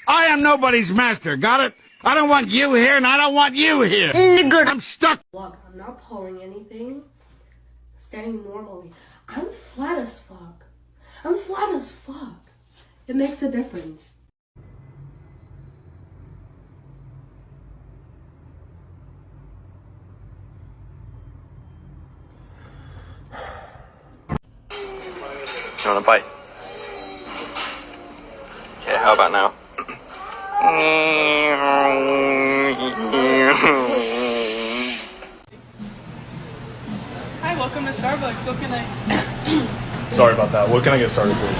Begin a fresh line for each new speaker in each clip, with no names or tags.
I am nobody's master, got it? I don't want you here, and I don't want you here. I'm stuck.
Look, I'm not pulling anything. Standing normally. I'm flat as fuck. I'm flat as fuck. It makes a difference.
You want a bite? Okay, how about now?
Hi, welcome to Starbucks. What can I...
Sorry about that. What can I get started for you?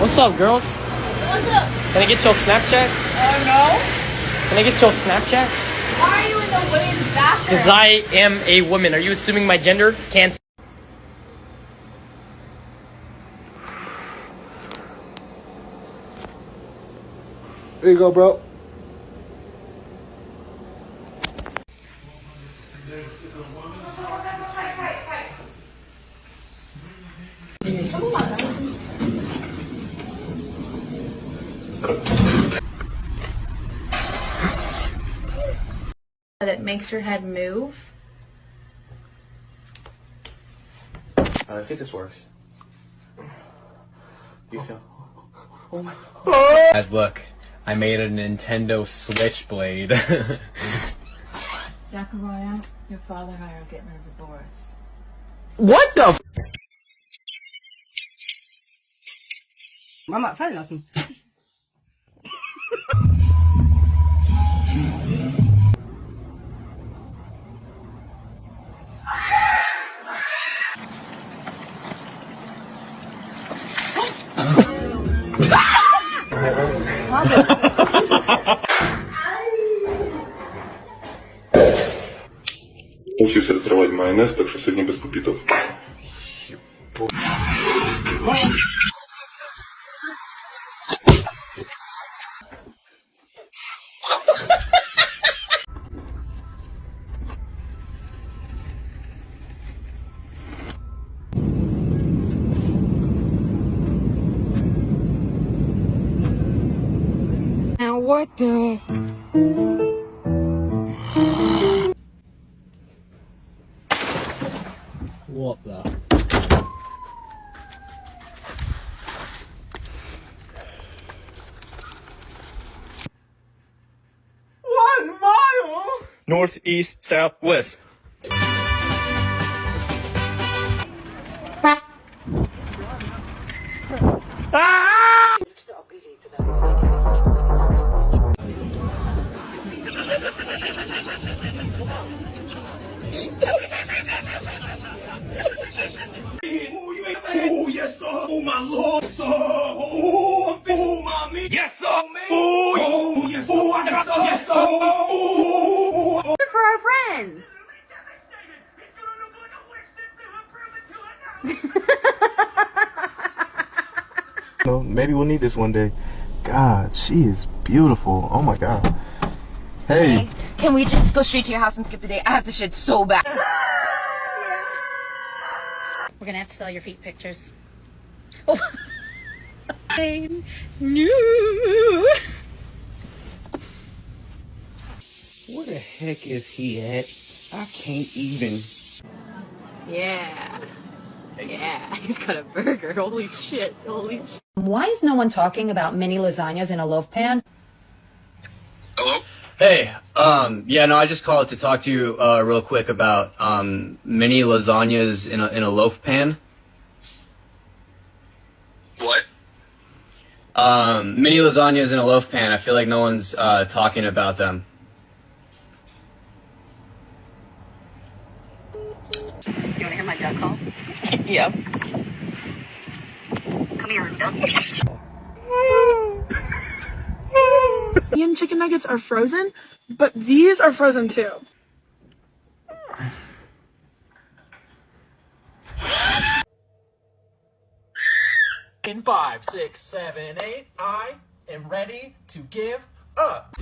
What's up, girls?
What's up?
Can I get your Snapchat?
No.
Can I get your Snapchat?
Why are you in the women's bathroom?
Because I am a woman. Are you assuming my gender? Can't.
There you go, bro.
That makes your head move.
I think this works. You feel?
Oh my.
Guys, look, I made a Nintendo Switchblade.
Zachariah, your father and I are getting a divorce.
What the?
Mama, fallen lassen.
Учився відкривати майонез, так що сьогодні без попітів.
Now what the?
What the?
North, east, south, west.
Oh, yes, sir. Oh, my Lord, sir. Oh, mommy. Yes, sir. Oh, yes, sir. Oh, yes, sir. Oh.
For our friends.
No, maybe we'll need this one day. God, she is beautiful. Oh my God. Hey.
Can we just go straight to your house and skip the day? I have to shit so bad.
We're gonna have to sell your feet pictures. Oh. No.
Where the heck is he at? I can't even.
Yeah. Yeah, he's got a burger. Holy shit. Holy shit.
Why is no one talking about mini lasagnas in a loaf pan?
Hello?
Hey, yeah, no, I just called to talk to you real quick about mini lasagnas in a loaf pan.
What?
Mini lasagnas in a loaf pan. I feel like no one's talking about them.
You wanna hear my duck call?
Yep.
Come here, duck.
Indian chicken nuggets are frozen, but these are frozen too.
In 5, 6, 7, 8, I am ready to give up.